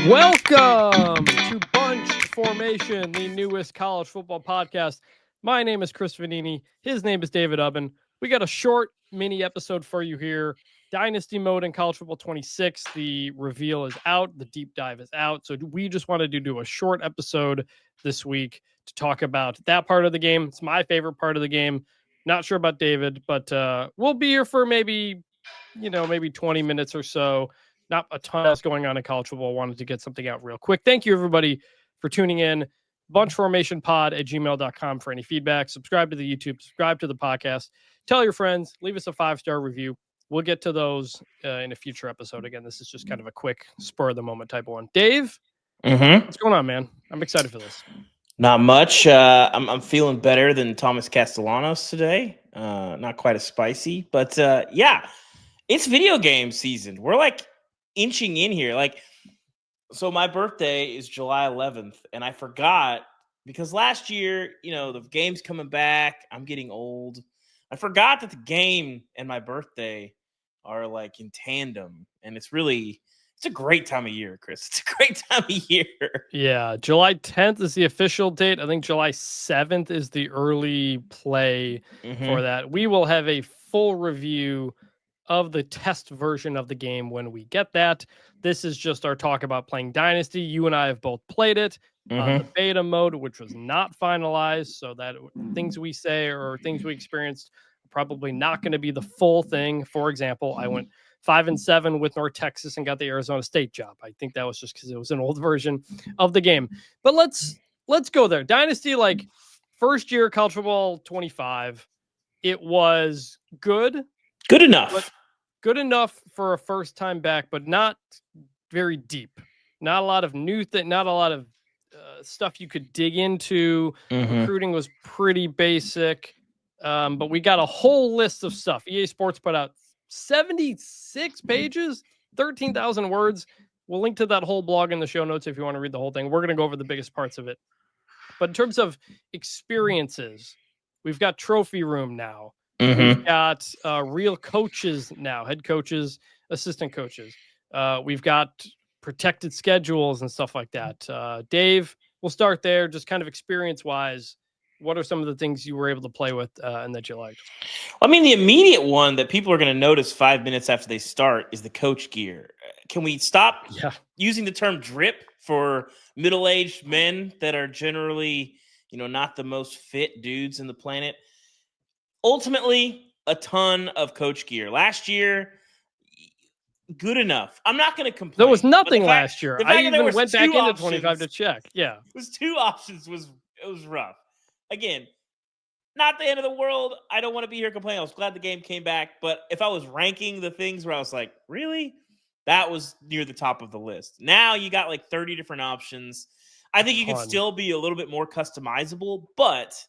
Welcome to Bunch Formation, the newest college football podcast. My name is Chris Vanini. His name is David Ubben. We got a short mini episode for you here. Dynasty Mode in College Football 26. The reveal is out. The deep dive is out. So we just wanted to do a short episode this week to talk about that part of the game. It's my favorite part of the game. Not sure about David, but we'll be here for maybe 20 minutes or so. Not a ton else going on in college football. Wanted to get something out real quick. Thank you, everybody, for tuning in. Bunchformationpod@gmail.com for any feedback. Subscribe to the YouTube. Subscribe to the podcast. Tell your friends. Leave us a 5-star review. We'll get to those in a future episode. Again, this is just kind of a quick spur-of-the-moment type of one. Dave, what's going on, man? I'm excited for this. Not much. I'm feeling better than Thomas Castellanos today. Not quite as spicy, but yeah, it's video game season. We're like inching in here. So my birthday is July 11th, and I forgot because last year, the game's coming back. I'm getting old. I forgot that the game and my birthday are like in tandem, and it's a great time of year, Chris. It's a great time of year. Yeah, July 10th is the official date. I think July 7th is the early play for that. We will have a full review of the test version of the game when we get that. This is just our talk about playing Dynasty. You and I have both played it. The beta mode, which was not finalized, so that things we say or things we experienced are probably not going to be the full thing. For example, I went 5-7 with North Texas and got the Arizona State job. I think that was just because it was an old version of the game. But let's go there. Dynasty, like first year college football 25, it was good. Good enough. Good enough for a first time back, but not very deep. Not a lot of not a lot of stuff you could dig into. Recruiting was pretty basic, but we got a whole list of stuff. EA Sports put out 76 pages, 13,000 words. We'll link to that whole blog in the show notes if you want to read the whole thing. We're going to go over the biggest parts of it. But in terms of experiences, we've got trophy room now. We've got real coaches now, head coaches, assistant coaches. We've got protected schedules and stuff like that. Dave, we'll start there. Just kind of experience-wise, what are some of the things you were able to play with and that you liked? I mean, the immediate one that people are going to notice 5 minutes after they start is the coach gear. Can we stop using the term drip for middle-aged men that are generally, not the most fit dudes in the planet? Ultimately, a ton of coach gear. Last year, good enough. I'm not going to complain. There was nothing last year. I even went back into 25 to check. Yeah. It was 2 options. It was rough. Again, not the end of the world. I don't want to be here complaining. I was glad the game came back. But if I was ranking the things where I was like, really? That was near the top of the list. Now you got like 30 different options. I think you could still be a little bit more customizable, but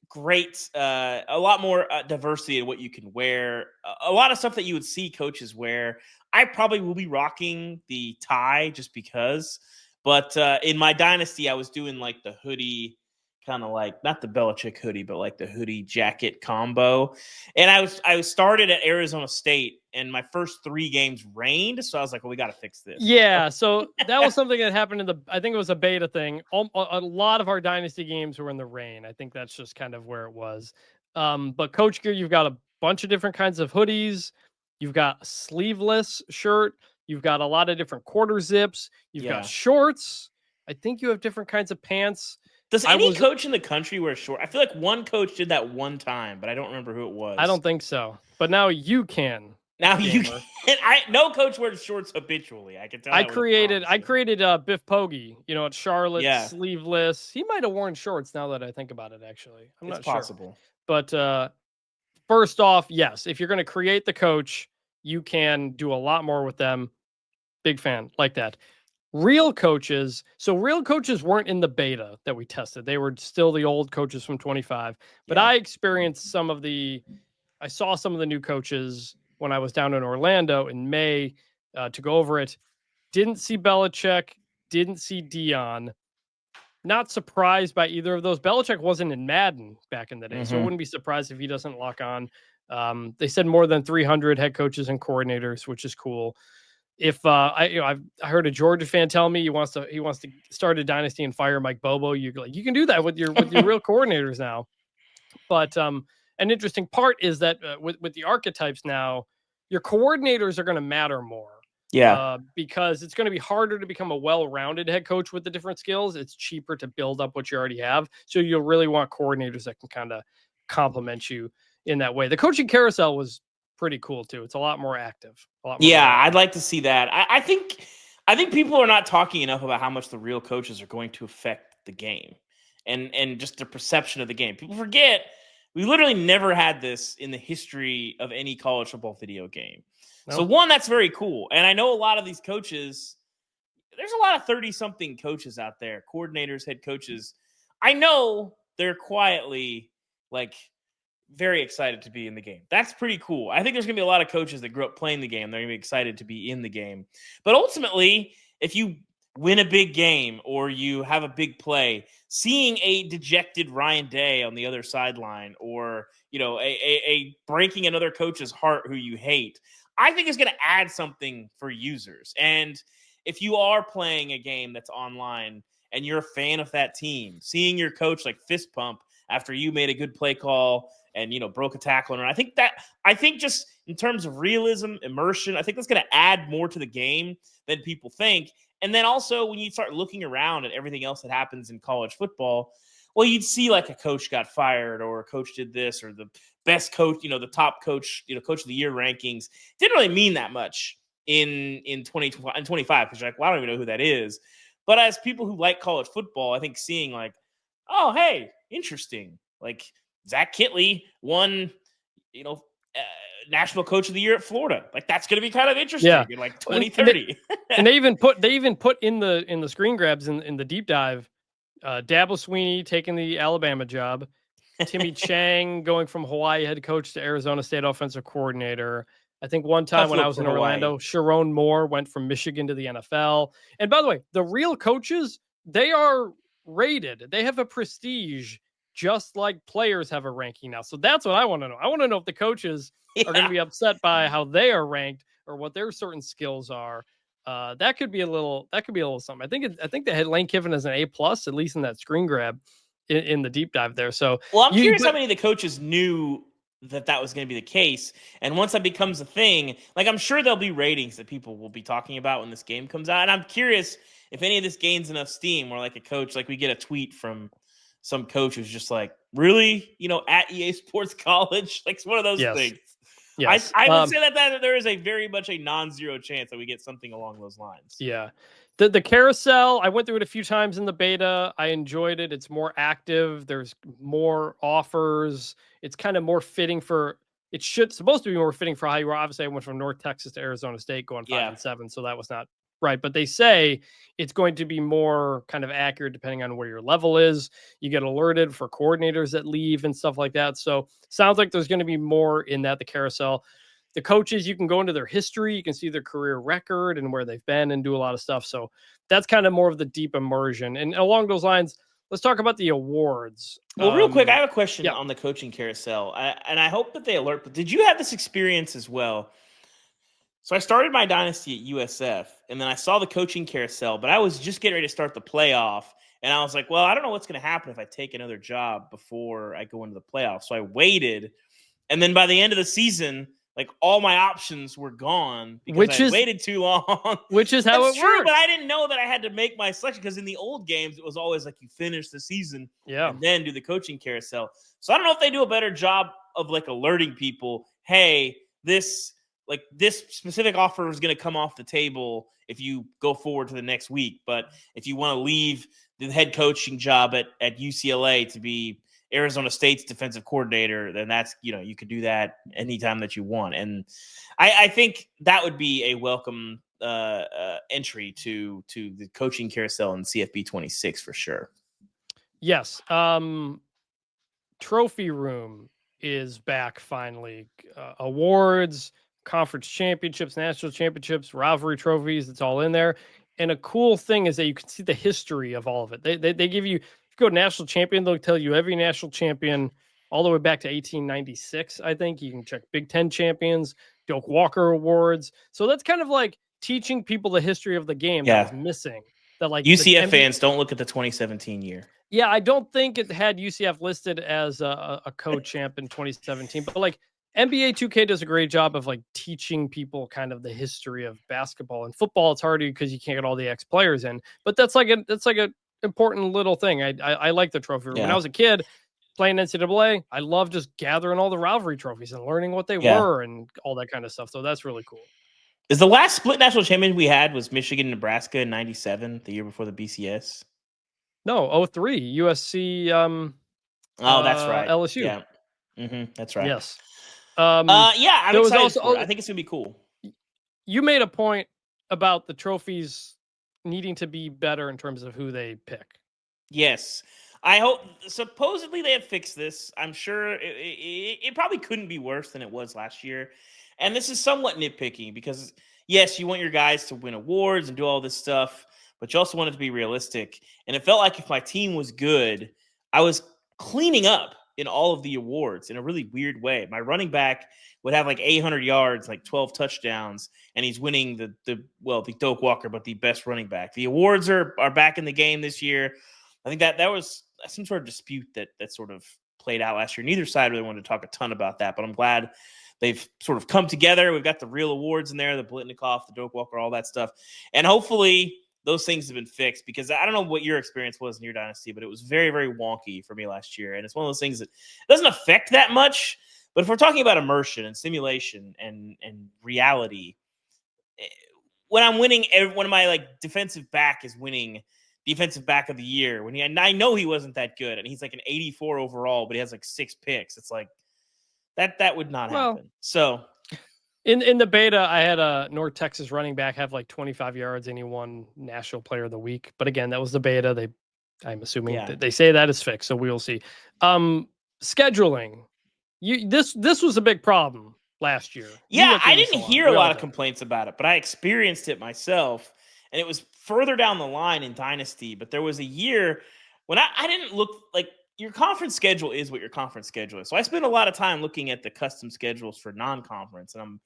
great. A lot more diversity in what you can wear. A lot of stuff that you would see coaches wear. I probably will be rocking the tie just because. But in my dynasty, I was doing like the hoodie, kind of like not the Belichick hoodie, but like the hoodie jacket combo. And I was started at Arizona State, and my first 3 games rained, so I was like, well, we got to fix this. Yeah, so that was something that happened I think it was a beta thing. A lot of our dynasty games were in the rain. I think that's just kind of where it was. But coach gear, you've got a bunch of different kinds of hoodies. You've got a sleeveless shirt. You've got a lot of different quarter zips. You've got shorts. I think you have different kinds of pants. Does any coach in the country wear short? I feel like one coach did that one time, but I don't remember who it was. I don't think so. But now you can. Now you can. No coach wears shorts habitually. I can tell. I created Biff Poggi, at Charlotte, sleeveless. He might have worn shorts now that I think about it, actually. I'm not sure. It's possible. But first off, yes, if you're going to create the coach, you can do a lot more with them. Big fan. Like that. Real coaches. So real coaches weren't in the beta that we tested. They were still the old coaches from 25. But I experienced I saw some of the new coaches when I was down in Orlando in May to go over it. Didn't see Belichick, didn't see Dion. Not surprised by either of those. Belichick wasn't in Madden back in the day, so I wouldn't be surprised if he doesn't lock on. They said more than 300 head coaches and coordinators, which is cool. if I heard a Georgia fan tell me he wants to start a dynasty and fire Mike Bobo, you can do that with your real coordinators now. But an interesting part is that with the archetypes now, your coordinators are going to matter more. Yeah. Because it's going to be harder to become a well-rounded head coach with the different skills. It's cheaper to build up what you already have. So you'll really want coordinators that can kind of complement you in that way. The coaching carousel was pretty cool too. It's a lot more active. I'd like to see that. I think people are not talking enough about how much the real coaches are going to affect the game and just the perception of the game. People forget we literally never had this in the history of any college football video game. Nope. So one, that's very cool. And I know a lot of these coaches, there's a lot of 30-something coaches out there, coordinators, head coaches. I know they're quietly like very excited to be in the game. That's pretty cool. I think there's going to be a lot of coaches that grew up playing the game. They're going to be excited to be in the game. But ultimately, if you win a big game or you have a big play, seeing a dejected Ryan Day on the other sideline or, a breaking another coach's heart who you hate, I think is going to add something for users. And if you are playing a game that's online and you're a fan of that team, seeing your coach like fist pump after you made a good play call and, broke a tackle. And I think just in terms of realism, immersion, I think that's going to add more to the game than people think. And then also when you start looking around at everything else that happens in college football, well, you'd see like a coach got fired or a coach did this or the best coach, the top coach, coach of the year rankings didn't really mean that much in 2025 because you're like, well, I don't even know who that is. But as people who like college football, I think seeing like, oh, hey, interesting. Like Zach Kittley won, National Coach of the Year at Florida. Like that's going to be kind of interesting in like 2030. And they even put in the screen grabs in the deep dive, Dabo Swinney taking the Alabama job, Timmy Chang going from Hawaii head coach to Arizona State offensive coordinator. I think one time when I was in Orlando, Sharon Moore went from Michigan to the NFL. And by the way, the real coaches, they are rated. They have a prestige just like players have a ranking now. So that's what I want to know. I want to know if the coaches are going to be upset by how they are ranked or what their certain skills are. That could be a little something. I think they had Lane Kiffin as an A+, at least in that screen grab in the deep dive there. So well, I'm curious how many of the coaches knew that was going to be the case. And once that becomes a thing, like I'm sure there'll be ratings that people will be talking about when this game comes out. And I'm curious if any of this gains enough steam where like a coach, like we get a tweet from some coach who's just like, really, at EA Sports College, like it's one of those things. Yes. I would say that there is a very much a non-zero chance that we get something along those lines. Yeah. The carousel, I went through it a few times in the beta. I enjoyed it. It's more active. There's more offers. It's kind of more fitting for it. Supposed to be more fitting for how you were. Obviously, I went from North Texas to Arizona State going 5-7, so that was not right. But they say it's going to be more kind of accurate depending on where your level is. You get alerted for coordinators that leave and stuff like that. So sounds like there's going to be more in that, the carousel. The coaches, you can go into their history, you can see their career record and where they've been and do a lot of stuff. So that's kind of more of the deep immersion. And along those lines, let's talk about the awards. Well, real quick, I have a question on the coaching carousel. And I hope that they alert, but did you have this experience as well? So I started my dynasty at USF, and then I saw the coaching carousel, but I was just getting ready to start the playoff. And I was like, well, I don't know what's going to happen if I take another job before I go into the playoff. So I waited. And then by the end of the season, like all my options were gone because I waited too long. Which is how it works. But I didn't know that I had to make my selection because in the old games, it was always like you finish the season and then do the coaching carousel. So I don't know if they do a better job of like alerting people, hey, this specific offer is going to come off the table if you go forward to the next week. But if you want to leave the head coaching job at UCLA to be Arizona State's defensive coordinator, then that's, you could do that anytime that you want. And I think that would be a welcome entry to the coaching carousel in CFB26 for sure. Yes. Trophy room is back finally. Awards, conference championships, national championships, rivalry trophies, it's all in there. And a cool thing is that you can see the history of all of it. They give you, go national champion, they'll tell you every national champion all the way back to 1896. I think you can check Big Ten champions, Doak Walker awards. So that's kind of like teaching people the history of the game that was missing. That like UCF fans don't look at the 2017 year. Yeah, I don't think it had UCF listed as a co-champ in 2017, but like NBA 2K does a great job of like teaching people kind of the history of basketball and football. It's harder because you can't get all the ex players in, but that's like a important little thing. I like the trophy room. When I was a kid playing NCAA, I love just gathering all the rivalry trophies and learning what they were and all that kind of stuff. So that's really cool. Is the last split national champion we had was Michigan, Nebraska in '97, the year before the BCS? No, 03 USC. Oh, that's right. LSU. Yeah, that's right. Yes. Yeah, I'm excited for it. I think it's gonna be cool. You made a point about the trophies needing to be better in terms of who they pick. Yes, I hope. Supposedly they have fixed this. I'm sure it probably couldn't be worse than it was last year. And this is somewhat nitpicky because yes, you want your guys to win awards and do all this stuff, but you also want it to be realistic. And it felt like if my team was good, I was cleaning up in all of the awards in a really weird way. My running back would have like 800 yards, like 12 touchdowns, and he's winning the Doak Walker, but the best running back. The awards are back in the game this year. I think that was some sort of dispute that sort of played out last year. Neither side really wanted to talk a ton about that, but I'm glad they've sort of come together. We've got the real awards in there, the Blitnikoff, the Doak Walker, all that stuff. And hopefully those things have been fixed because I don't know what your experience was in your dynasty, but it was very, very wonky for me last year. And it's one of those things that doesn't affect that much. But if we're talking about immersion and simulation and reality, when I'm winning, when my like defensive back is winning defensive back of the year, and I know he wasn't that good, and he's like an 84 overall, but he has like 6 picks. It's like that would not happen. So in the beta, I had a North Texas running back have like 25 yards, and he won National Player of the Week. But again, that was the beta. I'm assuming that they say that is fixed, so we'll see. Scheduling. This was a big problem last year. Yeah, I didn't hear a lot of complaints about it, but I experienced it myself, and it was further down the line in Dynasty. But there was a year when I didn't look like your conference schedule is what your conference schedule is. So I spend a lot of time looking at the custom schedules for non-conference, and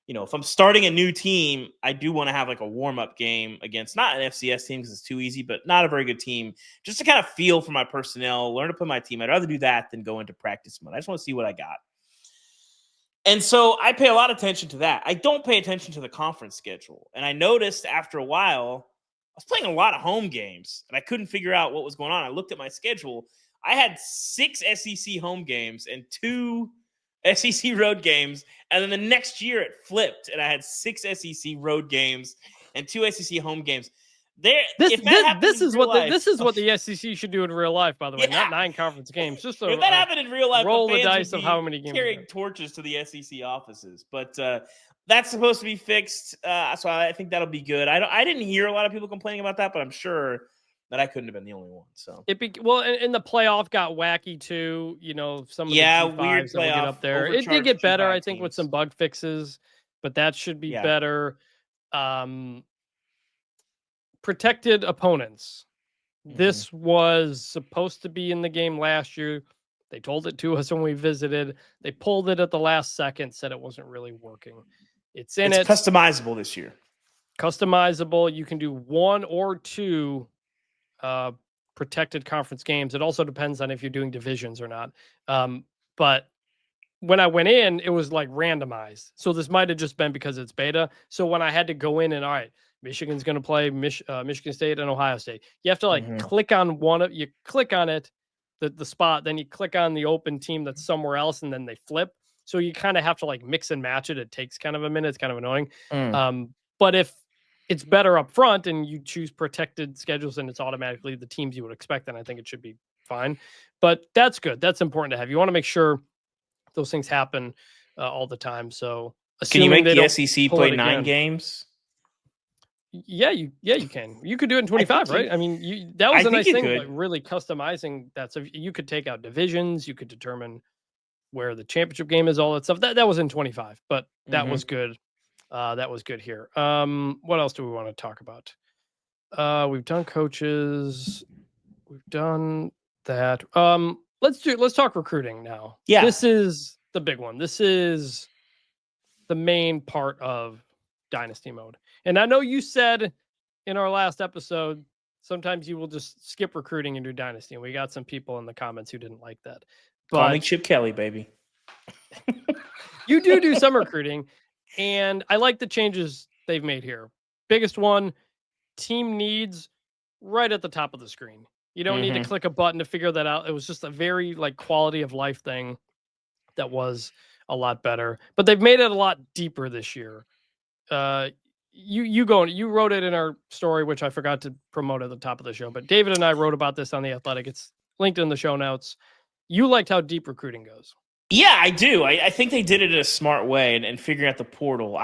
if I'm starting a new team, I do want to have like a warm-up game against not an FCS team because it's too easy, but not a very good team, just to kind of feel for my personnel, learn to put my team. I'd rather do that than go into practice mode. I just want to see what I got. And so I pay a lot of attention to that. I don't pay attention to the conference schedule. And I noticed after a while, I was playing a lot of home games, and I couldn't figure out what was going on. I looked at my schedule. I had 6 SEC home games and 2 SEC road games, and then the next year it flipped, and I had 6 SEC road games and 2 SEC home games. This is what the SEC should do in real life, by the way, not 9 conference games. Just if that happened in real life, roll the dice of how many games carrying torches to the SEC offices. But that's supposed to be fixed, so I think that'll be good. I didn't hear a lot of people complaining about that, but I'm sure that I couldn't have been the only one. So and the playoff got wacky too. Some of the G5s weird that will get up there. It did get better, I think, with some bug fixes, but that should be better. Protected opponents. This was supposed to be in the game last year. They told it to us when we visited. They pulled it at the last second, said it wasn't really working. It's customizable this year. Customizable. You can do 1 or 2 protected conference games. It also depends on if you're doing divisions or not. But when I went in, it was like randomized. So this might have just been because it's beta. So when I had to go in and all right, Michigan's going to play Michigan State and Ohio State, you have to click on you click on it, the spot, then you click on the open team that's somewhere else, and then they flip. So you kind of have to like mix and match it. It takes kind of a minute. It's kind of annoying. But if it's better up front and you choose protected schedules and it's automatically the teams you would expect, then I think it should be fine. But that's good. That's important to have. You want to make sure those things happen all the time. So can you make the SEC play 9 games? Yeah, you can. You could do it in 25, right? I mean, that was a nice thing, like really customizing that. So you could take out divisions. You could determine where the championship game is, all that stuff. That was in 25, but that was good. That was good here. What else do we want to talk about? We've done coaches. We've done that. Let's talk recruiting now. Yeah. This is the big one. This is the main part of Dynasty Mode. And I know you said in our last episode, sometimes you will just skip recruiting and do Dynasty. And we got some people in the comments who didn't like that. Call me But Chip Kelly, baby. you do some recruiting. And I like the changes they've made here. Biggest one, team needs right at the top of the screen. You don't need to click a button to figure that out. It was just a very like quality of life thing that was a lot better. But they've made it a lot deeper this year. You wrote it in our story, which I forgot to promote at the top of the show. But David and I wrote about this on The Athletic. It's linked in the show notes. You liked how deep recruiting goes. Yeah, I do. I think they did it in a smart way and figuring out the portal.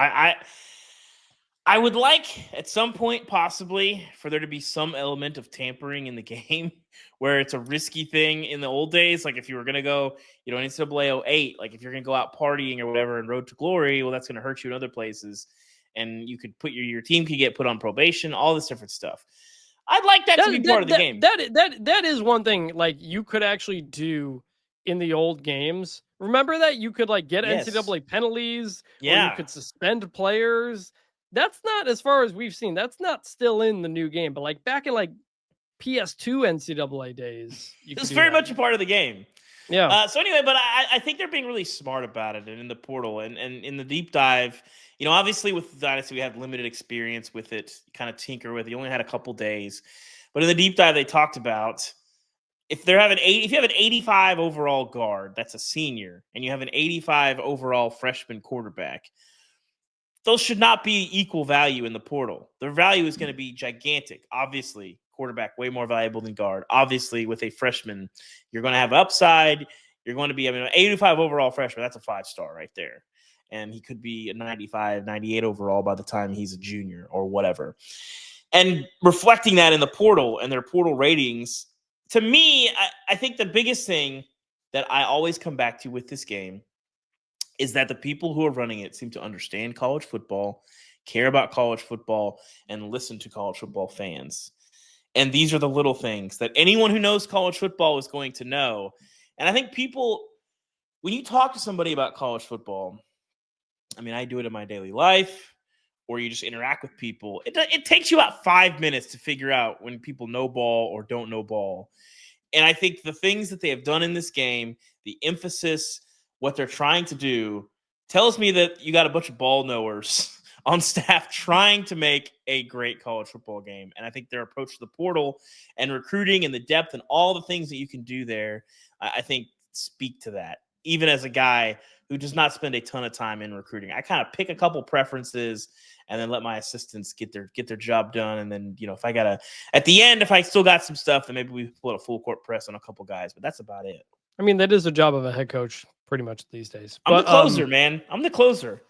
I would like at some point possibly for there to be some element of tampering in the game where it's a risky thing in the old days. Like if you were going to go, NCAA 08, like if you're going to go out partying or whatever and Road to Glory, well, that's going to hurt you in other places. And you could put your team could get put on probation, all this different stuff. I'd like that to be part of the game. That is one thing like you could actually do in the old games. Remember that you could like get NCAA penalties, or you could suspend players. That's not, as far as we've seen, that's not still in the new game. But like back in like PS2 NCAA days, it's very much a part of the game. Yeah. So anyway, but I think they're being really smart about it, and in the portal and in the deep dive, obviously with the Dynasty we have limited experience with it, kind of tinker with it. You only had a couple days, but in the deep dive they talked about if you have an 85 overall guard, that's a senior, and you have an 85 overall freshman quarterback. Those should not be equal value in the portal. Their value is going to be gigantic. Obviously, quarterback way more valuable than guard. Obviously, with a freshman, you're going to have upside. You're going to be, 85 overall freshman. That's a 5-star right there. And he could be a 95, 98 overall by the time he's a junior or whatever. And reflecting that in the portal and their portal ratings, to me, I think the biggest thing that I always come back to with this game is that the people who are running it seem to understand college football, care about college football, and listen to college football fans. And these are the little things that anyone who knows college football is going to know. And I think people, when you talk to somebody about college football, I do it in my daily life, or you just interact with people. It takes you about 5 minutes to figure out when people know ball or don't know ball. And I think the things that they have done in this game, the emphasis, what they're trying to do, tells me that you got a bunch of ball knowers on staff trying to make a great college football game. And I think their approach to the portal and recruiting and the depth and all the things that you can do there, I think speak to that. Even as a guy who does not spend a ton of time in recruiting, I kind of pick a couple preferences and then let my assistants get their job done. And then, if I gotta, at the end, if I still got some stuff, then maybe we put a full court press on a couple guys, but that's about it. That is a job of a head coach pretty much these days. I'm the closer, man. I'm the closer.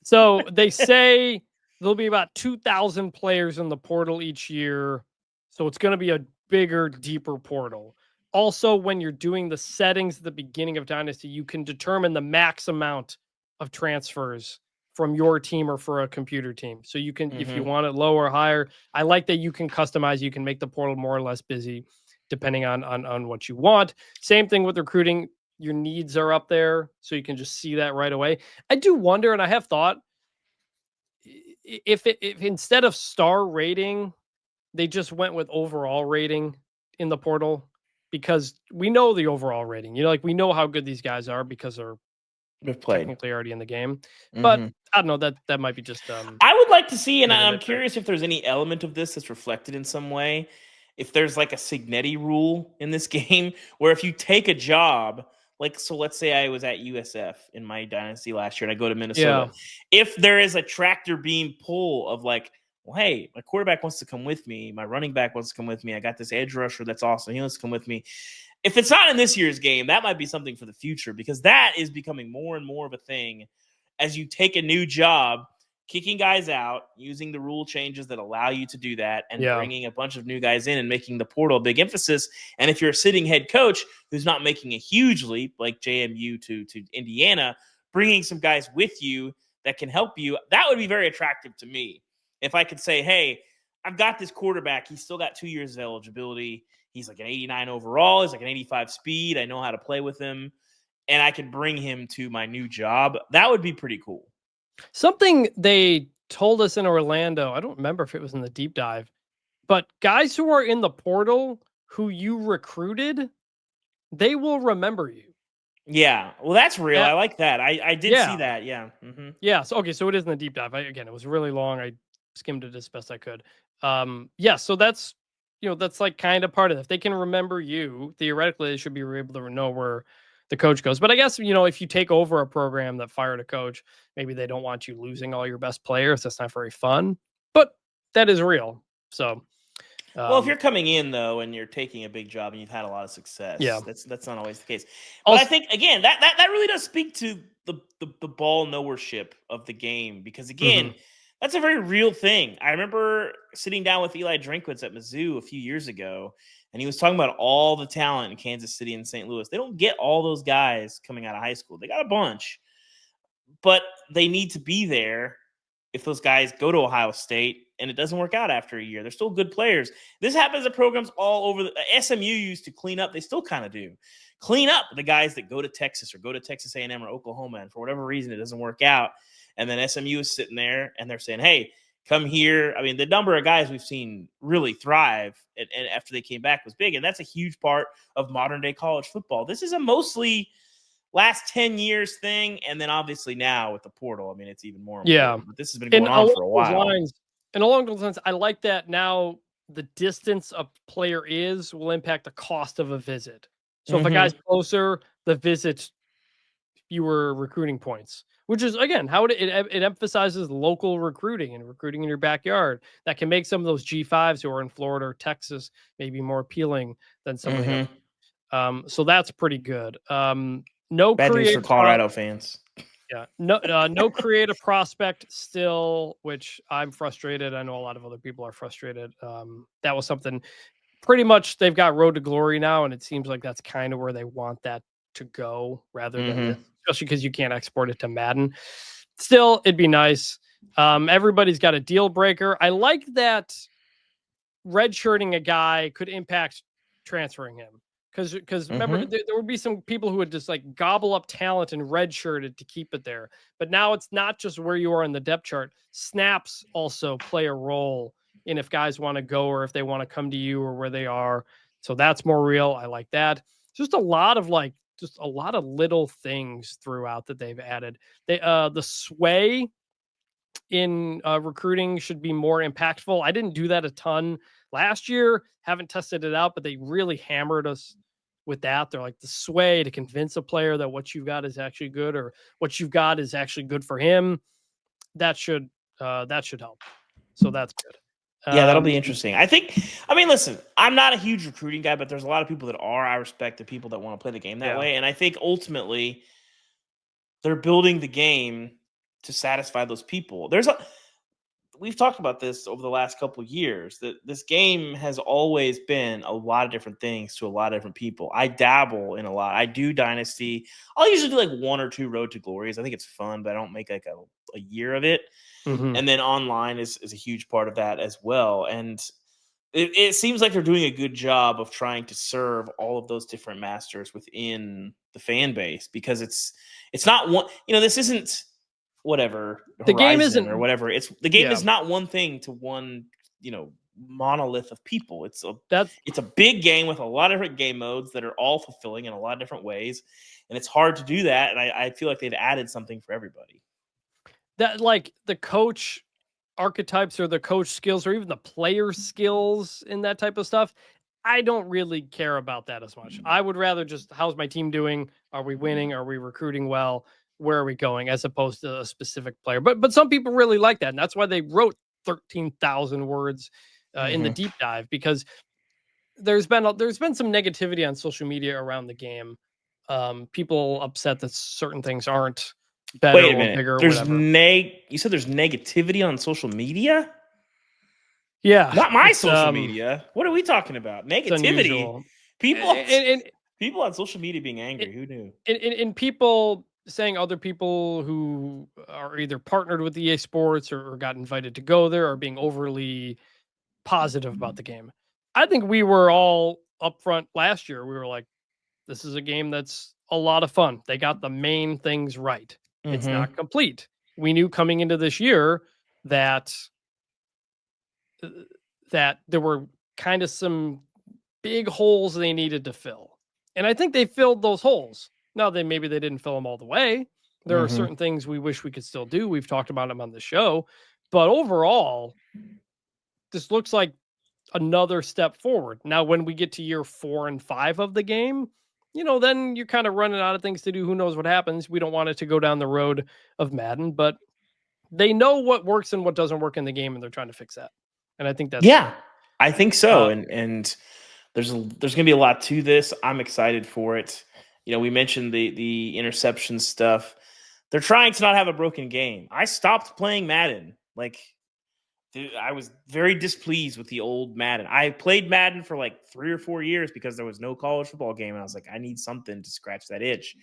So they say there'll be about 2,000 players in the portal each year. So it's going to be a bigger, deeper portal. Also, when you're doing the settings at the beginning of Dynasty, you can determine the max amount of transfers from your team or for a computer team. So you can, if you want it low or higher, I like that you can customize. You can make the portal more or less busy depending on what you want. Same thing with recruiting. Your needs are up there, so you can just see that right away. I do wonder, and I have thought, if instead of star rating, they just went with overall rating in the portal, because we know the overall rating. We know how good these guys are because they've technically already in the game. But I don't know, that might be just. I would like to see, and I'm curious if there's any element of this that's reflected in some way. If there's like a Signetti rule in this game, where if you take a job, so let's say I was at USF in my dynasty last year and I go to Minnesota. Yeah. If there is a tractor beam pull of well, hey, my quarterback wants to come with me. My running back wants to come with me. I got this edge rusher that's awesome. He wants to come with me. If it's not in this year's game, that might be something for the future, because that is becoming more and more of a thing as you take a new job, kicking guys out, using the rule changes that allow you to do that, and bringing a bunch of new guys in and making the portal a big emphasis. And if you're a sitting head coach who's not making a huge leap like JMU to Indiana, bringing some guys with you that can help you, that would be very attractive to me. If I could say, hey, I've got this quarterback. He's still got 2 years of eligibility. He's like an 89 overall. He's like an 85 speed. I know how to play with him. And I can bring him to my new job. That would be pretty cool. Something they told us in Orlando, I don't remember if it was in the deep dive, but guys who are in the portal who you recruited, they will remember you. Yeah. Well, that's real. Yeah. I like that. I did see Yeah. that. Yeah. Yeah. So okay, so it is in the deep dive. Again, it was really long. I skimmed it as best I could. Yeah, so that's that's like kind of part of it. If they can remember you, theoretically they should be able to know where the coach goes. But I guess, if you take over a program that fired a coach, maybe they don't want you losing all your best players. That's not very fun. But that is real. So Well, if you're coming in though and you're taking a big job and you've had a lot of success, yeah. that's not always the case. But Also, I think again that really does speak to the ball knowership of the game, because again, that's a very real thing. I remember sitting down with Eli Drinkwitz at Mizzou a few years ago, and he was talking about all the talent in Kansas City and St. Louis. They don't get all those guys coming out of high school. They got a bunch, but they need to be there if those guys go to Ohio State and it doesn't work out after a year. They're still good players. This happens at programs all over. SMU used to clean up. They still kind of do. Clean up the guys that go to Texas or go to Texas A&M or Oklahoma, and for whatever reason it doesn't work out. And then SMU is sitting there and they're saying, hey, come here. I mean, the number of guys we've seen really thrive and after they came back was big. And that's a huge part of modern day college football. This is a mostly last 10 years thing. And then obviously now with the portal, I mean, it's even more important. yeah. But this has been going on for a while. And along those lines, I like that now the distance a player will impact the cost of a visit. So if a guy's closer, the visit's fewer recruiting points, which is, again, how it emphasizes local recruiting and recruiting in your backyard. That can make some of those G5s who are in Florida or Texas maybe more appealing than some of the others. So that's pretty good. No bad news for Colorado fans. Yeah, no creative prospect still, which I'm frustrated. I know a lot of other people are frustrated. That was something pretty much they've got road to glory now, and it seems like that's kind of where they want that to go rather than this, especially because you can't export it to Madden. Still, it'd be nice. Everybody's got a deal breaker. I like that redshirting a guy could impact transferring him. Because remember, there would be some people who would just like gobble up talent and redshirt it to keep it there. But now it's not just where you are in the depth chart. Snaps also play a role in if guys want to go or if they want to come to you or where they are. So that's more real. I like that. Just a lot of little things throughout that they've added. The sway in recruiting should be more impactful. I didn't do that a ton last year. Haven't tested it out, but they really hammered us with that. They're like the sway to convince a player that what you've got is actually good or what you've got is actually good for him. That should help. So that's good. Yeah, that'll be interesting. I mean, listen, I'm not a huge recruiting guy, but there's a lot of people that are. I respect the people that want to play the game that way. And I think ultimately they're building the game to satisfy those people. We've talked about this over the last couple of years, that this game has always been a lot of different things to a lot of different people. I dabble in a lot. I do Dynasty. I'll usually do like one or two Road to Glories. I think it's fun, but I don't make like a year of it. And then online is a huge part of that as well. And it seems like they're doing a good job of trying to serve all of those different masters within the fan base, because it's not one, this isn't whatever the game isn't or whatever. The game is not one thing to one, monolith of people. It's a big game with a lot of different game modes that are all fulfilling in a lot of different ways. And it's hard to do that. And I feel like they've added something for everybody. That, like, the coach archetypes or the coach skills or even the player skills in that type of stuff, I don't really care about that as much. I would rather just, how's my team doing? Are we winning? Are we recruiting well? Where are we going? As opposed to a specific player. But some people really like that. And that's why they wrote 13,000 words in the deep dive, because there's been some negativity on social media around the game. People upset that certain things aren't better. Wait a minute. Or bigger. There's or whatever. You said there's negativity on social media? Yeah. Not my social media. What are we talking about? Negativity. People on social media being angry. Who knew? And people saying other people who are either partnered with EA Sports or got invited to go there are being overly positive about the game. I think we were all upfront last year. We were like, this is a game that's a lot of fun. They got the main things right. It's not complete. We knew coming into this year that there were kind of some big holes they needed to fill. And I think they filled those holes. Now, maybe they didn't fill them all the way. There are certain things we wish we could still do. We've talked about them on the show. But overall, this looks like another step forward. Now, when we get to year 4 and 5 of the game, then you're kind of running out of things to do. Who knows what happens? We don't want it to go down the road of Madden, but they know what works and what doesn't work in the game, and they're trying to fix that. And I think that's I think so. And there's going to be a lot to this. I'm excited for it. We mentioned the interception stuff. They're trying to not have a broken game. I stopped playing Madden. Dude, I was very displeased with the old Madden. I played Madden for 3 or 4 years because there was no college football game. And I was like, I need something to scratch that itch.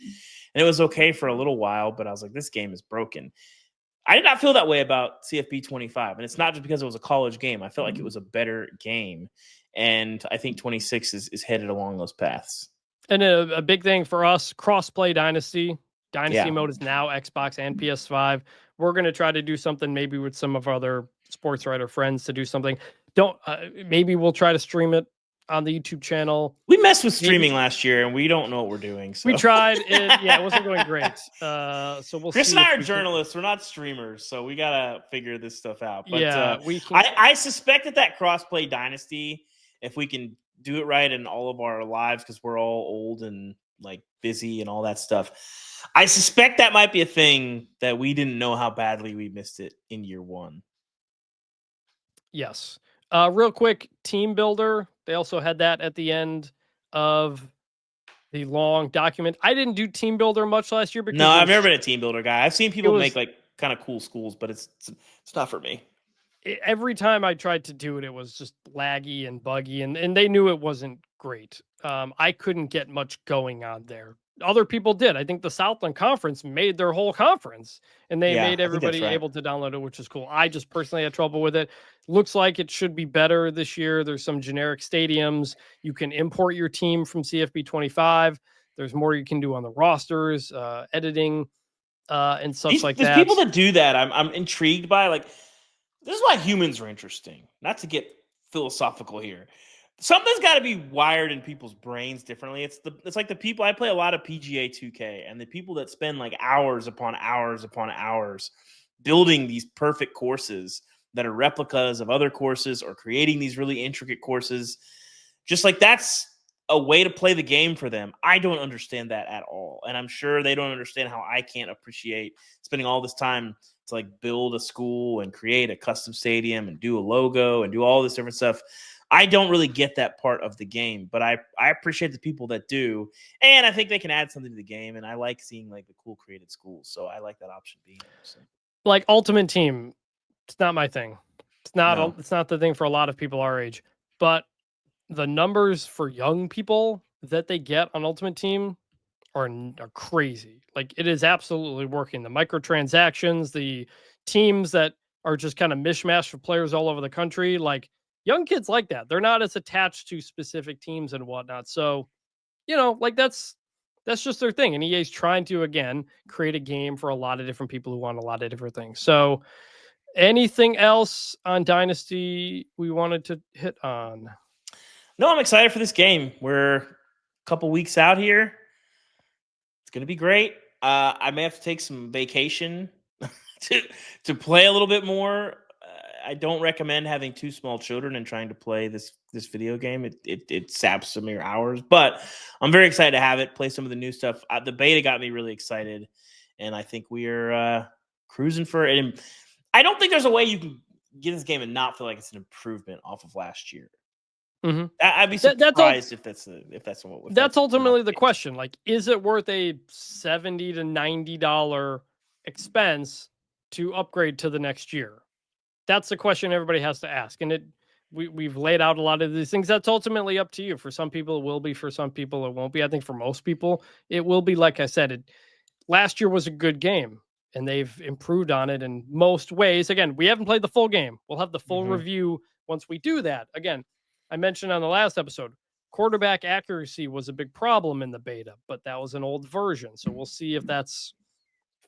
And it was okay for a little while, but I was like, this game is broken. I did not feel that way about CFB25. And it's not just because it was a college game. I felt like it was a better game. And I think 26 is headed along those paths. And a big thing for us, cross-play Dynasty. Dynasty mode is now Xbox and PS5. We're going to try to do something maybe with some of our other sports writer friends to do something. Maybe we'll try to stream it on the YouTube channel. We messed with streaming last year, and we don't know what we're doing. So. We tried. It wasn't going great. So we'll Chris see. And I are journalists. We're not streamers, so we got to figure this stuff out. But we can. I suspect that cross-play Dynasty, if we can do it right in all of our lives, because we're all old and busy and all that stuff, I suspect that might be a thing that we didn't know how badly we missed it in year 1. Yes. Real quick, Team Builder. They also had that at the end of the long document. I didn't do Team Builder much last year because I've never been a Team Builder guy. I've seen people make kind of cool schools, but it's not for me. Every time I tried to do it, it was just laggy and buggy, and they knew it wasn't great. I couldn't get much going on there. Other people did. I think the Southland Conference made their whole conference, and they made everybody able to download it, which is cool. I just personally had trouble with it. Looks like it should be better this year. There's some generic stadiums. You can import your team from CFB25. There's more you can do on the rosters, editing, and such like that. There's people that do that. I'm intrigued by. This is why humans are interesting. Not to get philosophical here. Something's got to be wired in people's brains differently. It's like the people. I play a lot of PGA 2K, and the people that spend hours upon hours upon hours building these perfect courses that are replicas of other courses or creating these really intricate courses. Just that's a way to play the game for them. I don't understand that at all. And I'm sure they don't understand how I can't appreciate spending all this time to build a school and create a custom stadium and do a logo and do all this different stuff. I don't really get that part of the game, but I appreciate the people that do. And I think they can add something to the game. And I like seeing the cool created schools. So I like that option being there. So. Ultimate Team, it's not my thing. It's not the thing for a lot of people our age, but the numbers for young people that they get on Ultimate Team are crazy. It is absolutely working. The microtransactions, the teams that are just kind of mishmash for players all over the country. Young kids like that. They're not as attached to specific teams and whatnot. So, that's just their thing. And EA's trying to, again, create a game for a lot of different people who want a lot of different things. So anything else on Dynasty we wanted to hit on? No, I'm excited for this game. We're a couple weeks out here. It's going to be great. I may have to take some vacation to play a little bit more. I don't recommend having 2 small children and trying to play this video game. It saps some of your hours, but I'm very excited to have it, play some of the new stuff. The beta got me really excited, and I think we are cruising for it. And I don't think there's a way you can get this game and not feel like it's an improvement off of last year. Mm-hmm. I'd be surprised if that's what. That's ultimately the question. Is it worth a $70 to $90 expense to upgrade to the next year? That's the question everybody has to ask. And we've laid out a lot of these things. That's ultimately up to you. For some people, it will be. For some people, it won't be. I think for most people, it will be. Like I said, last year was a good game, and they've improved on it in most ways. Again, we haven't played the full game. We'll have the full review once we do that. Again, I mentioned on the last episode, quarterback accuracy was a big problem in the beta, but that was an old version. So we'll see if that's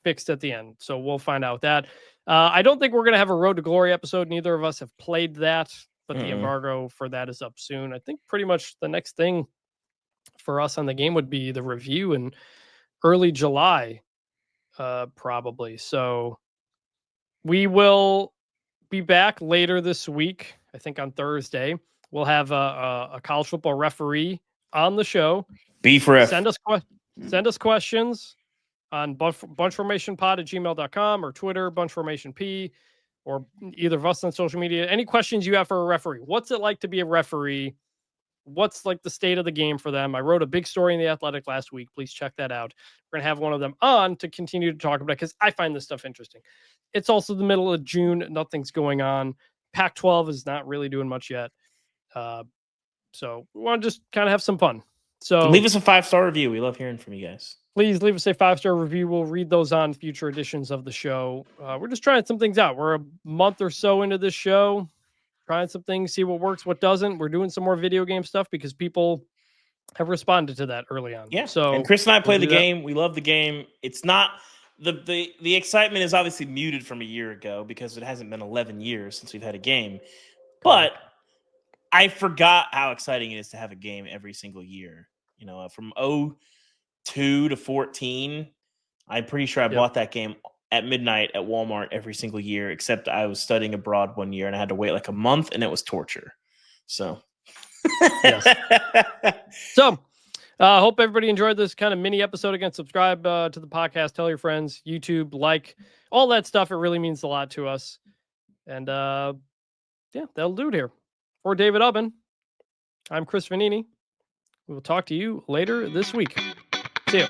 fixed at the end. So we'll find out that. I don't think we're going to have a Road to Glory episode. Neither of us have played that, but the Mm-mm. embargo for that is up soon. I think pretty much the next thing for us on the game would be the review in early July, probably. So we will be back later this week. I think on Thursday we'll have a college football referee on the show. Beef ref. Send us questions on bunchformationpod@gmail.com or Twitter, bunchformationp, or either of us on social media. Any questions you have for a referee? What's it like to be a referee? What's like the state of the game for them? I wrote a big story in The Athletic last week. Please check that out. We're going to have one of them on to continue to talk about it because I find this stuff interesting. It's also the middle of June. Nothing's going on. Pac-12 is not really doing much yet. So we want to just kind of have some fun. So leave us a 5-star review. We love hearing from you guys. Please leave us a 5-star review. We'll read those on future editions of the show. We're just trying some things out. We're a month or so into this show, trying some things, see what works, what doesn't. We're doing some more video game stuff because people have responded to that early on. Yeah. So and Chris and I play the game. We love the game. It's not the excitement is obviously muted from a year ago because it hasn't been 11 years since we've had a game. But I forgot how exciting it is to have a game every single year. You know, from 2002 to 14, I'm pretty sure I bought that game at midnight at Walmart every single year, except I was studying abroad one year and I had to wait like a month, and it was torture. So, So, hope everybody enjoyed this kind of mini episode. Again, subscribe to the podcast, tell your friends, YouTube, like, all that stuff. It really means a lot to us. And that'll do it here. For David Ubben, I'm Chris Vanini. We will talk to you later this week. See you.